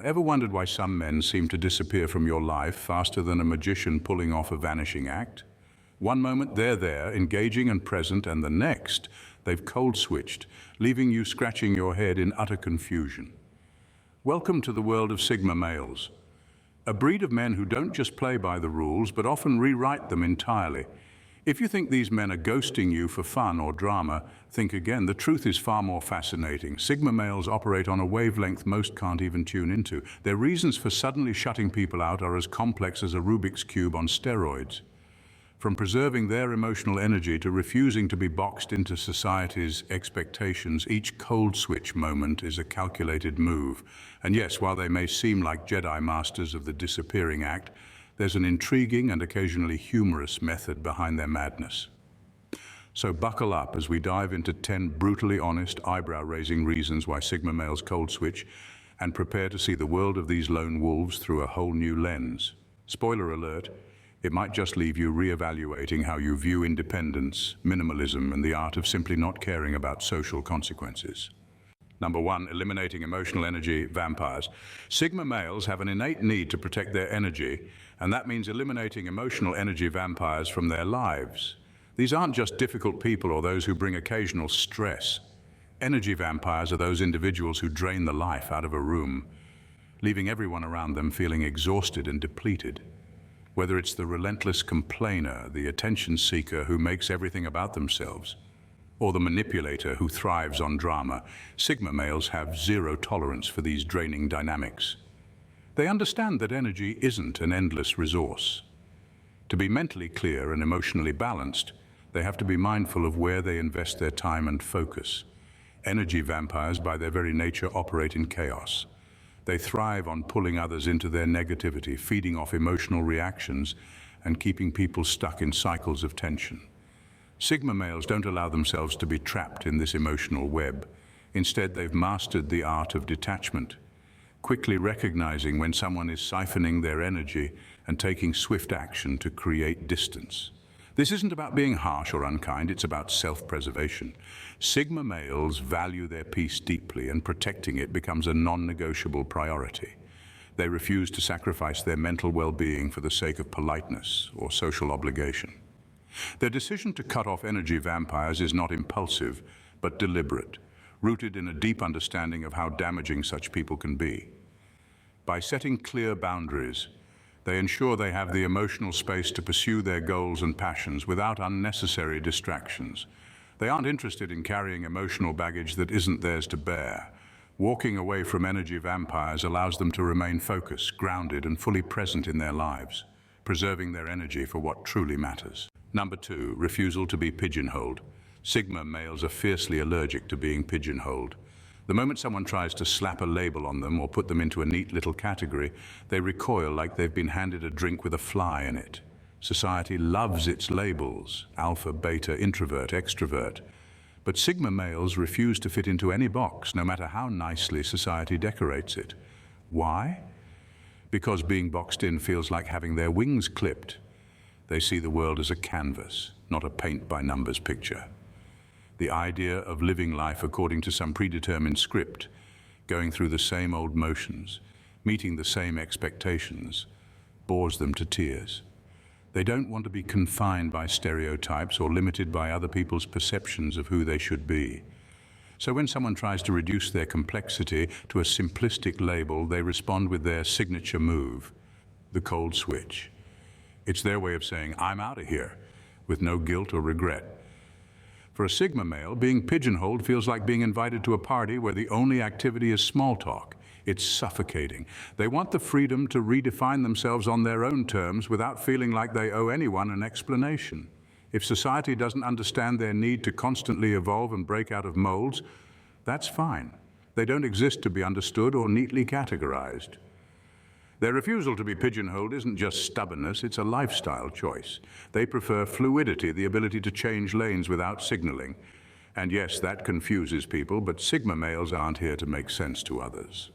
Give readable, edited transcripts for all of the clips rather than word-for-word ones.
Ever wondered why some men seem to disappear from your life faster than a magician pulling off a vanishing act? One moment they're there, engaging and present, and the next they've cold switched, leaving you scratching your head in utter confusion. Welcome to the world of Sigma males, a breed of men who don't just play by the rules, but often rewrite them entirely. If you think these men are ghosting you for fun or drama, think again. The truth is far more fascinating. Sigma males operate on a wavelength most can't even tune into. Their reasons for suddenly shutting people out are as complex as a Rubik's Cube on steroids. From preserving their emotional energy to refusing to be boxed into society's expectations, each cold switch moment is a calculated move. And yes, while they may seem like Jedi masters of the disappearing act, there's an intriguing and occasionally humorous method behind their madness. So buckle up as we dive into 10 brutally honest, eyebrow-raising reasons why Sigma males cold switch, and prepare to see the world of these lone wolves through a whole new lens. Spoiler alert, it might just leave you re-evaluating how you view independence, minimalism, and the art of simply not caring about social consequences. Number 1, eliminating emotional energy vampires. Sigma males have an innate need to protect their energy, and that means eliminating emotional energy vampires from their lives. These aren't just difficult people or those who bring occasional stress. Energy vampires are those individuals who drain the life out of a room, leaving everyone around them feeling exhausted and depleted. Whether it's the relentless complainer, the attention seeker who makes everything about themselves, or the manipulator who thrives on drama, Sigma males have zero tolerance for these draining dynamics. They understand that energy isn't an endless resource. To be mentally clear and emotionally balanced, they have to be mindful of where they invest their time and focus. Energy vampires, by their very nature, operate in chaos. They thrive on pulling others into their negativity, feeding off emotional reactions, and keeping people stuck in cycles of tension. Sigma males don't allow themselves to be trapped in this emotional web. Instead, they've mastered the art of detachment, quickly recognizing when someone is siphoning their energy and taking swift action to create distance. This isn't about being harsh or unkind, it's about self-preservation. Sigma males value their peace deeply, and protecting it becomes a non-negotiable priority. They refuse to sacrifice their mental well-being for the sake of politeness or social obligation. Their decision to cut off energy vampires is not impulsive, but deliberate, rooted in a deep understanding of how damaging such people can be. By setting clear boundaries, they ensure they have the emotional space to pursue their goals and passions without unnecessary distractions. They aren't interested in carrying emotional baggage that isn't theirs to bear. Walking away from energy vampires allows them to remain focused, grounded, and fully present in their lives, preserving their energy for what truly matters. Number 2, refusal to be pigeonholed. Sigma males are fiercely allergic to being pigeonholed. The moment someone tries to slap a label on them or put them into a neat little category, they recoil like they've been handed a drink with a fly in it. Society loves its labels: alpha, beta, introvert, extrovert. But Sigma males refuse to fit into any box, no matter how nicely society decorates it. Why? Because being boxed in feels like having their wings clipped. They see the world as a canvas, not a paint-by-numbers picture. The idea of living life according to some predetermined script, going through the same old motions, meeting the same expectations, bores them to tears. They don't want to be confined by stereotypes or limited by other people's perceptions of who they should be. So when someone tries to reduce their complexity to a simplistic label, they respond with their signature move, the cold switch. It's their way of saying, "I'm out of here," with no guilt or regret. For a Sigma male, being pigeonholed feels like being invited to a party where the only activity is small talk. It's suffocating. They want the freedom to redefine themselves on their own terms without feeling like they owe anyone an explanation. If society doesn't understand their need to constantly evolve and break out of molds, that's fine. They don't exist to be understood or neatly categorized. Their refusal to be pigeonholed isn't just stubbornness, it's a lifestyle choice. They prefer fluidity, the ability to change lanes without signaling. And yes, that confuses people, but Sigma males aren't here to make sense to others.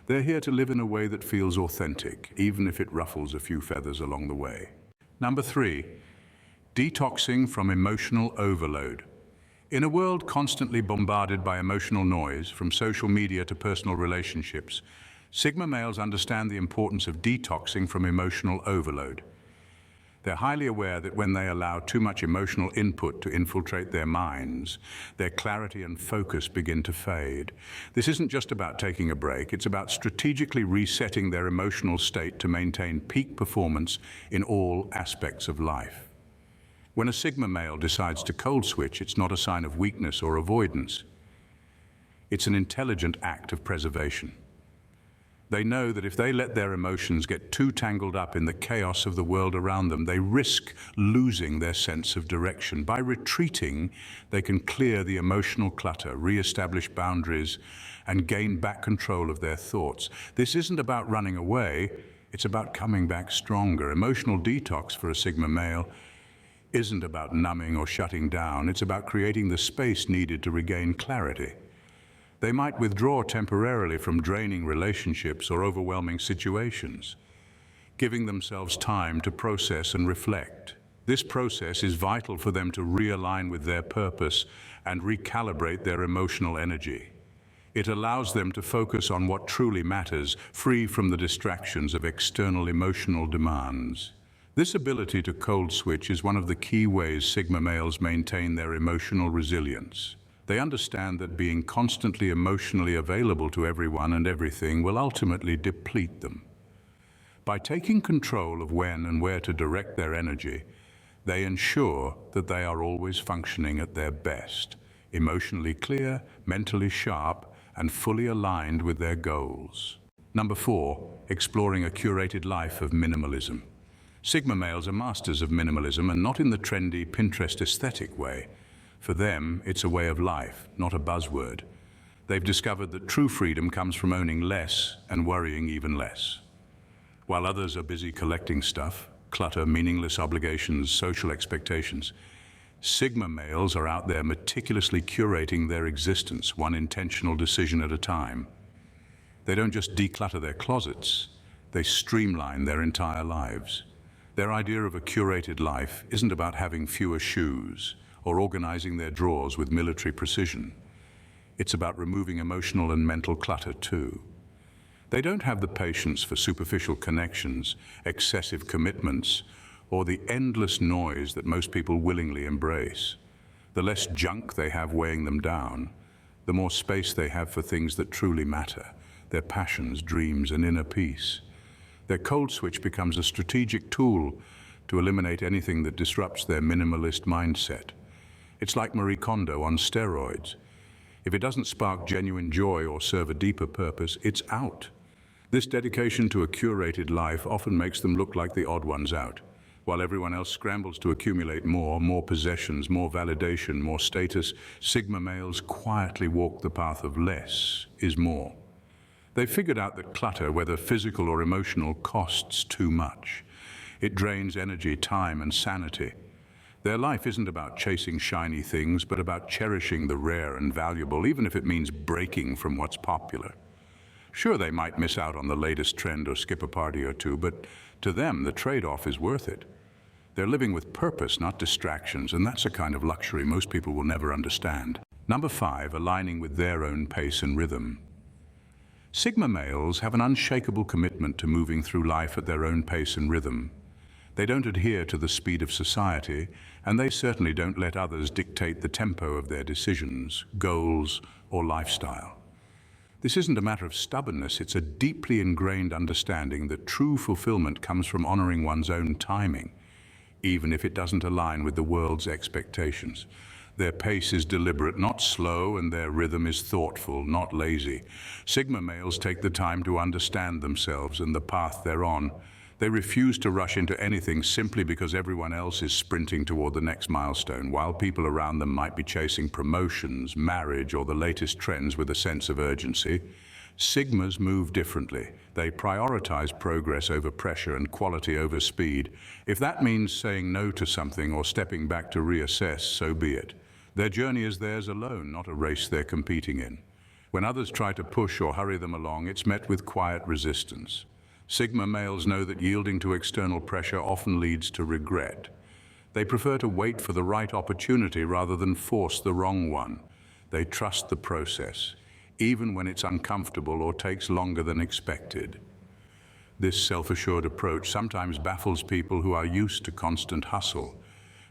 They're here to live in a way that feels authentic, even if it ruffles a few feathers along the way. Number 3, detoxing from emotional overload. In a world constantly bombarded by emotional noise, from social media to personal relationships, Sigma males understand the importance of detoxing from emotional overload. They're highly aware that when they allow too much emotional input to infiltrate their minds, their clarity and focus begin to fade. This isn't just about taking a break, it's about strategically resetting their emotional state to maintain peak performance in all aspects of life. When a Sigma male decides to cold switch, it's not a sign of weakness or avoidance. It's an intelligent act of preservation. They know that if they let their emotions get too tangled up in the chaos of the world around them, they risk losing their sense of direction. By retreating, they can clear the emotional clutter, re-establish boundaries, and gain back control of their thoughts. This isn't about running away, it's about coming back stronger. Emotional detox for a Sigma male isn't about numbing or shutting down, it's about creating the space needed to regain clarity. They might withdraw temporarily from draining relationships or overwhelming situations, giving themselves time to process and reflect. This process is vital for them to realign with their purpose and recalibrate their emotional energy. It allows them to focus on what truly matters, free from the distractions of external emotional demands. This ability to cold switch is one of the key ways Sigma males maintain their emotional resilience. They understand that being constantly emotionally available to everyone and everything will ultimately deplete them. By taking control of when and where to direct their energy, they ensure that they are always functioning at their best, emotionally clear, mentally sharp, and fully aligned with their goals. Number 4, exploring a curated life of minimalism. Sigma males are masters of minimalism, and not in the trendy Pinterest aesthetic way. For them, it's a way of life, not a buzzword. They've discovered that true freedom comes from owning less and worrying even less. While others are busy collecting stuff, clutter, meaningless obligations, social expectations, Sigma males are out there meticulously curating their existence, one intentional decision at a time. They don't just declutter their closets, they streamline their entire lives. Their idea of a curated life isn't about having fewer shoes or organizing their drawers with military precision. It's about removing emotional and mental clutter too. They don't have the patience for superficial connections, excessive commitments, or the endless noise that most people willingly embrace. The less junk they have weighing them down, the more space they have for things that truly matter, their passions, dreams, and inner peace. Their cold switch becomes a strategic tool to eliminate anything that disrupts their minimalist mindset. It's like Marie Kondo on steroids. If it doesn't spark genuine joy or serve a deeper purpose, it's out. This dedication to a curated life often makes them look like the odd ones out. While everyone else scrambles to accumulate more possessions, more validation, more status, Sigma males quietly walk the path of less is more. They've figured out that clutter, whether physical or emotional, costs too much. It drains energy, time, and sanity. Their life isn't about chasing shiny things, but about cherishing the rare and valuable, even if it means breaking from what's popular. Sure, they might miss out on the latest trend or skip a party or two, but to them, the trade-off is worth it. They're living with purpose, not distractions, and that's a kind of luxury most people will never understand. Number 5, aligning with their own pace and rhythm. Sigma males have an unshakable commitment to moving through life at their own pace and rhythm. They don't adhere to the speed of society, and they certainly don't let others dictate the tempo of their decisions, goals, or lifestyle. This isn't a matter of stubbornness, it's a deeply ingrained understanding that true fulfillment comes from honoring one's own timing, even if it doesn't align with the world's expectations. Their pace is deliberate, not slow, and their rhythm is thoughtful, not lazy. Sigma males take the time to understand themselves and the path they're on. They refuse to rush into anything simply because everyone else is sprinting toward the next milestone, while people around them might be chasing promotions, marriage, or the latest trends with a sense of urgency. Sigmas move differently. They prioritize progress over pressure and quality over speed. If that means saying no to something or stepping back to reassess, so be it. Their journey is theirs alone, not a race they're competing in. When others try to push or hurry them along, it's met with quiet resistance. Sigma males know that yielding to external pressure often leads to regret. They prefer to wait for the right opportunity rather than force the wrong one. They trust the process, even when it's uncomfortable or takes longer than expected. This self-assured approach sometimes baffles people who are used to constant hustle,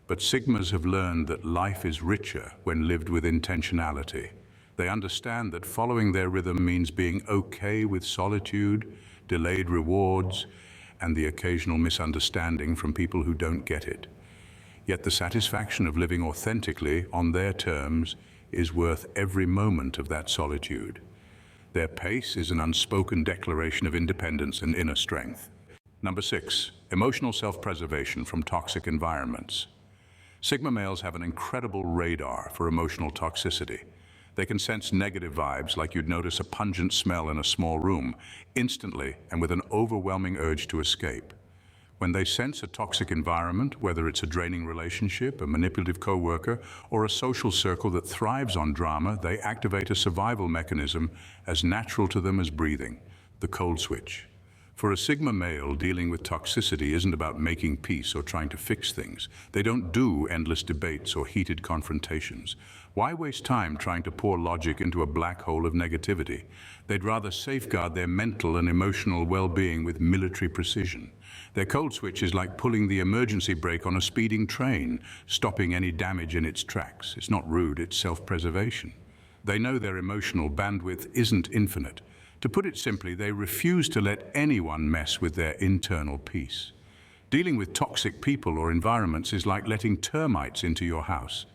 but Sigmas have learned that life is richer when lived with intentionality. They understand that following their rhythm means being okay with solitude, delayed rewards, and the occasional misunderstanding from people who don't get it. Yet the satisfaction of living authentically on their terms is worth every moment of that solitude. Their pace is an unspoken declaration of independence and inner strength. Number 6, emotional self-preservation from toxic environments. Sigma males have an incredible radar for emotional toxicity. They can sense negative vibes, like you'd notice a pungent smell in a small room, instantly and with an overwhelming urge to escape. When they sense a toxic environment, whether it's a draining relationship, a manipulative coworker, or a social circle that thrives on drama, they activate a survival mechanism as natural to them as breathing, the cold switch. For a Sigma male, dealing with toxicity isn't about making peace or trying to fix things. They don't do endless debates or heated confrontations. Why waste time trying to pour logic into a black hole of negativity? They'd rather safeguard their mental and emotional well-being with military precision. Their cold switch is like pulling the emergency brake on a speeding train, stopping any damage in its tracks. It's not rude, it's self-preservation. They know their emotional bandwidth isn't infinite. To put it simply, they refuse to let anyone mess with their internal peace. Dealing with toxic people or environments is like letting termites into your house.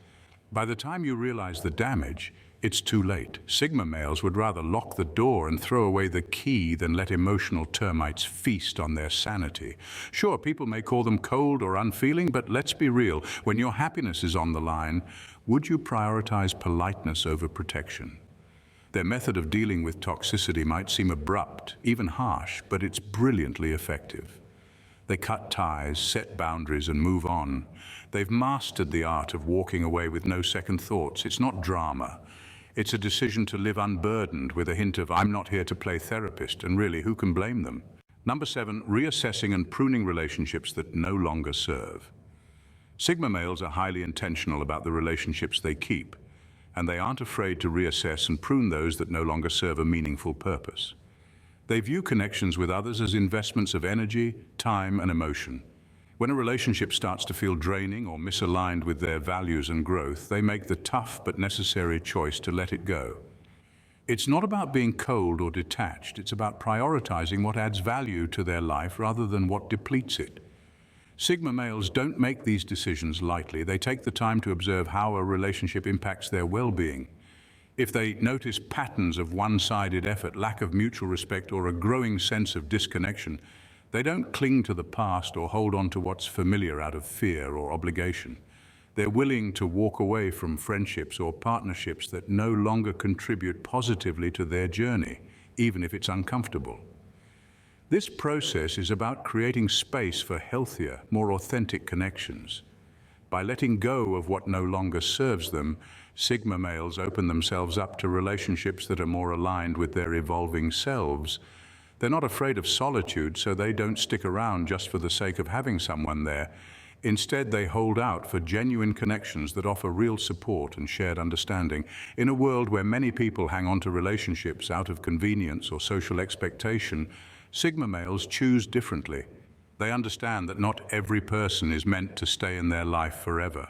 By the time you realize the damage, it's too late. Sigma males would rather lock the door and throw away the key than let emotional termites feast on their sanity. Sure, people may call them cold or unfeeling, but let's be real. When your happiness is on the line, would you prioritize politeness over protection? Their method of dealing with toxicity might seem abrupt, even harsh, but it's brilliantly effective. They cut ties, set boundaries, and move on. They've mastered the art of walking away with no second thoughts. It's not drama. It's a decision to live unburdened with a hint of, I'm not here to play therapist, and really, who can blame them? Number 7, reassessing and pruning relationships that no longer serve. Sigma males are highly intentional about the relationships they keep, and they aren't afraid to reassess and prune those that no longer serve a meaningful purpose. They view connections with others as investments of energy, time, and emotion. When a relationship starts to feel draining or misaligned with their values and growth, they make the tough but necessary choice to let it go. It's not about being cold or detached, it's about prioritizing what adds value to their life rather than what depletes it. Sigma males don't make these decisions lightly. They take the time to observe how a relationship impacts their well-being. If they notice patterns of one-sided effort, lack of mutual respect, or a growing sense of disconnection, they don't cling to the past or hold on to what's familiar out of fear or obligation. They're willing to walk away from friendships or partnerships that no longer contribute positively to their journey, even if it's uncomfortable. This process is about creating space for healthier, more authentic connections. By letting go of what no longer serves them, Sigma males open themselves up to relationships that are more aligned with their evolving selves. They're not afraid of solitude, so they don't stick around just for the sake of having someone there. Instead, they hold out for genuine connections that offer real support and shared understanding. In a world where many people hang on to relationships out of convenience or social expectation, Sigma males choose differently. They understand that not every person is meant to stay in their life forever.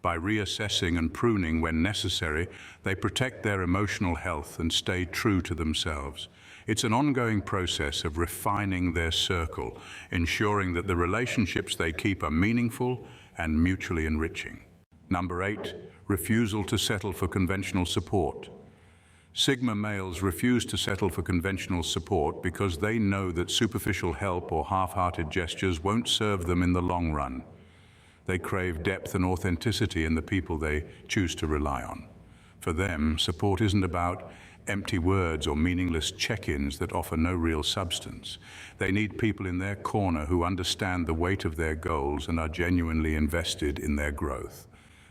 By reassessing and pruning when necessary, they protect their emotional health and stay true to themselves. It's an ongoing process of refining their circle, ensuring that the relationships they keep are meaningful and mutually enriching. Number 8, refusal to settle for conventional support. Sigma males refuse to settle for conventional support because they know that superficial help or half-hearted gestures won't serve them in the long run. They crave depth and authenticity in the people they choose to rely on. For them, support isn't about empty words or meaningless check-ins that offer no real substance. They need people in their corner who understand the weight of their goals and are genuinely invested in their growth.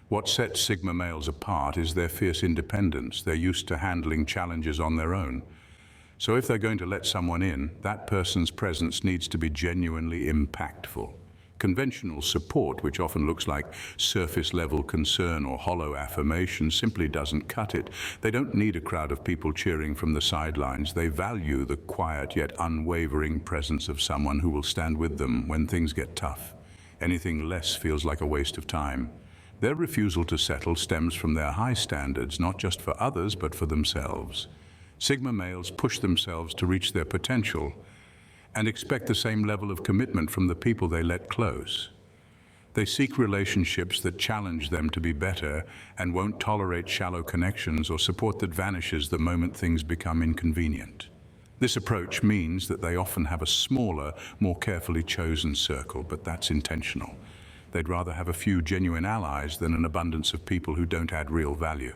What sets Sigma males apart is their fierce independence. They're used to handling challenges on their own. So if they're going to let someone in, that person's presence needs to be genuinely impactful. Conventional support, which often looks like surface-level concern or hollow affirmation, simply doesn't cut it. They don't need a crowd of people cheering from the sidelines. They value the quiet yet unwavering presence of someone who will stand with them when things get tough. Anything less feels like a waste of time. Their refusal to settle stems from their high standards, not just for others, but for themselves. Sigma males push themselves to reach their potential and expect the same level of commitment from the people they let close. They seek relationships that challenge them to be better and won't tolerate shallow connections or support that vanishes the moment things become inconvenient. This approach means that they often have a smaller, more carefully chosen circle, but that's intentional. They'd rather have a few genuine allies than an abundance of people who don't add real value.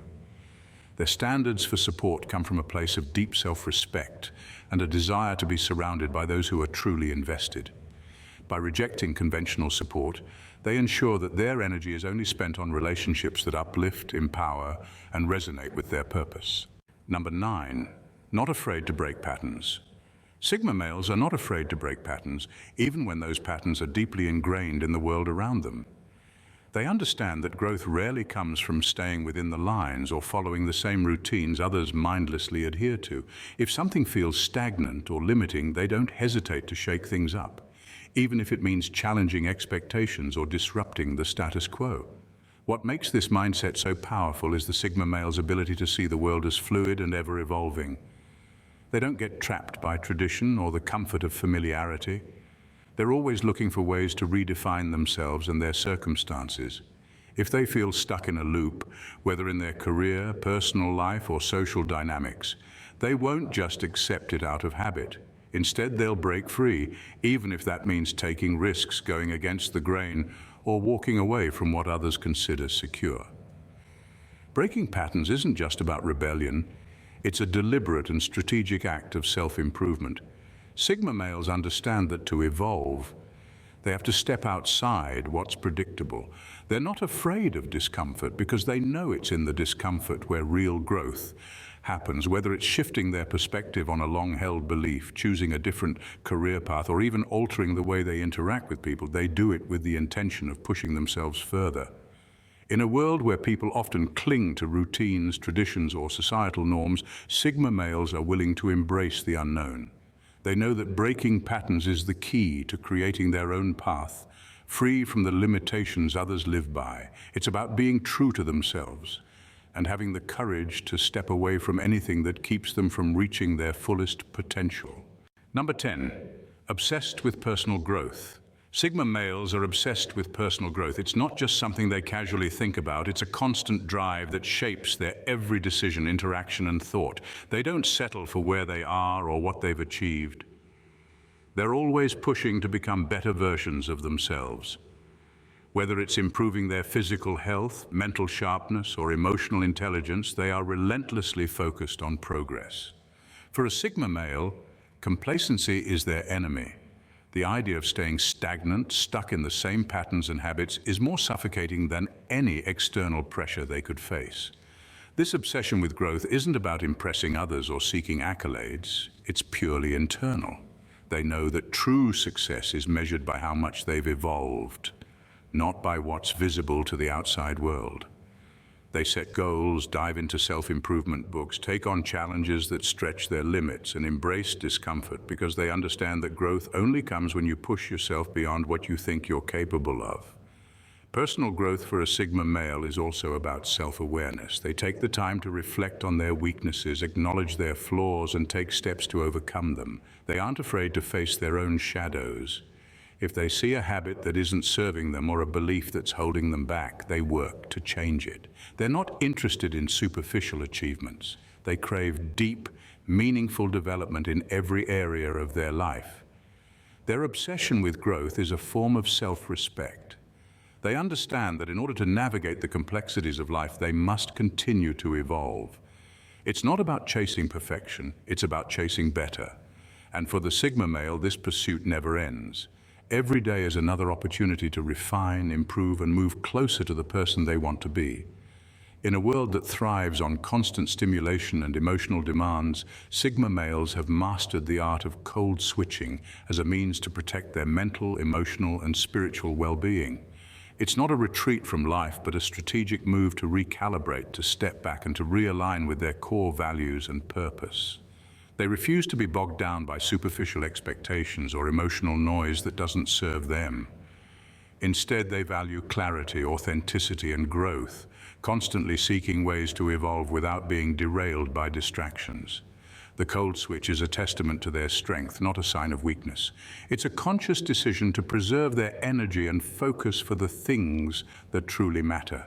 Their standards for support come from a place of deep self-respect and a desire to be surrounded by those who are truly invested. By rejecting conventional support, they ensure that their energy is only spent on relationships that uplift, empower, and resonate with their purpose. Number 9, not afraid to break patterns. Sigma males are not afraid to break patterns, even when those patterns are deeply ingrained in the world around them. They understand that growth rarely comes from staying within the lines or following the same routines others mindlessly adhere to. If something feels stagnant or limiting, they don't hesitate to shake things up, even if it means challenging expectations or disrupting the status quo. What makes this mindset so powerful is the Sigma male's ability to see the world as fluid and ever-evolving. They don't get trapped by tradition or the comfort of familiarity. They're always looking for ways to redefine themselves and their circumstances. If they feel stuck in a loop, whether in their career, personal life, or social dynamics, they won't just accept it out of habit. Instead, they'll break free, even if that means taking risks, going against the grain, or walking away from what others consider secure. Breaking patterns isn't just about rebellion. It's a deliberate and strategic act of self-improvement. Sigma males understand that to evolve, they have to step outside what's predictable. They're not afraid of discomfort because they know it's in the discomfort where real growth happens, whether it's shifting their perspective on a long-held belief, choosing a different career path, or even altering the way they interact with people. They do it with the intention of pushing themselves further. In a world where people often cling to routines, traditions, or societal norms, Sigma males are willing to embrace the unknown. They know that breaking patterns is the key to creating their own path, free from the limitations others live by. It's about being true to themselves and having the courage to step away from anything that keeps them from reaching their fullest potential. Number 10, obsessed with personal growth. Sigma males are obsessed with personal growth. It's not just something they casually think about, it's a constant drive that shapes their every decision, interaction, and thought. They don't settle for where they are or what they've achieved. They're always pushing to become better versions of themselves. Whether it's improving their physical health, mental sharpness, or emotional intelligence, they are relentlessly focused on progress. For a Sigma male, complacency is their enemy. The idea of staying stagnant, stuck in the same patterns and habits, is more suffocating than any external pressure they could face. This obsession with growth isn't about impressing others or seeking accolades. It's purely internal. They know that true success is measured by how much they've evolved, not by what's visible to the outside world. They set goals, dive into self-improvement books, take on challenges that stretch their limits, and embrace discomfort because they understand that growth only comes when you push yourself beyond what you think you're capable of. Personal growth for a Sigma male is also about self-awareness. They take the time to reflect on their weaknesses, acknowledge their flaws, and take steps to overcome them. They aren't afraid to face their own shadows. If they see a habit that isn't serving them or a belief that's holding them back, they work to change it. They're not interested in superficial achievements. They crave deep, meaningful development in every area of their life. Their obsession with growth is a form of self-respect. They understand that in order to navigate the complexities of life, they must continue to evolve. It's not about chasing perfection, it's about chasing better. And for the Sigma male, this pursuit never ends. Every day is another opportunity to refine, improve, and move closer to the person they want to be. In a world that thrives on constant stimulation and emotional demands, Sigma males have mastered the art of cold switching as a means to protect their mental, emotional, and spiritual well-being. It's not a retreat from life, but a strategic move to recalibrate, to step back, and to realign with their core values and purpose. They refuse to be bogged down by superficial expectations or emotional noise that doesn't serve them. Instead, they value clarity, authenticity, and growth, constantly seeking ways to evolve without being derailed by distractions. The cold switch is a testament to their strength, not a sign of weakness. It's a conscious decision to preserve their energy and focus for the things that truly matter.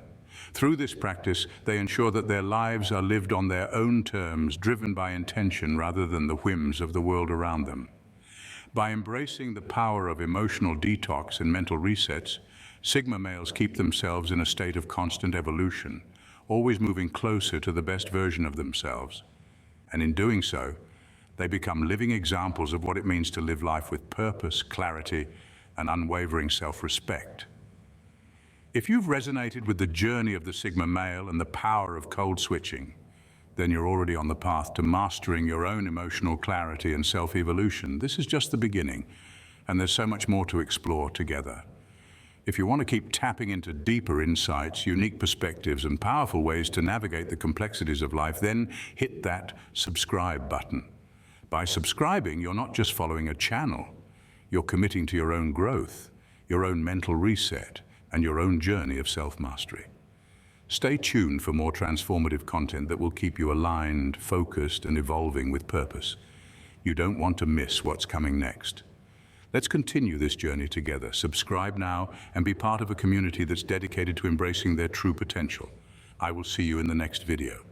Through this practice, they ensure that their lives are lived on their own terms, driven by intention rather than the whims of the world around them. By embracing the power of emotional detox and mental resets, Sigma males keep themselves in a state of constant evolution, always moving closer to the best version of themselves. And in doing so, they become living examples of what it means to live life with purpose, clarity, and unwavering self-respect. If you've resonated with the journey of the Sigma male and the power of cold switching, then you're already on the path to mastering your own emotional clarity and self-evolution. This is just the beginning, and there's so much more to explore together. If you want to keep tapping into deeper insights, unique perspectives, and powerful ways to navigate the complexities of life, then hit that subscribe button. By subscribing, you're not just following a channel, you're committing to your own growth, your own mental reset, and your own journey of self-mastery. Stay tuned for more transformative content that will keep you aligned, focused, and evolving with purpose. You don't want to miss what's coming next. Let's continue this journey together. Subscribe now and be part of a community that's dedicated to embracing their true potential. I will see you in the next video.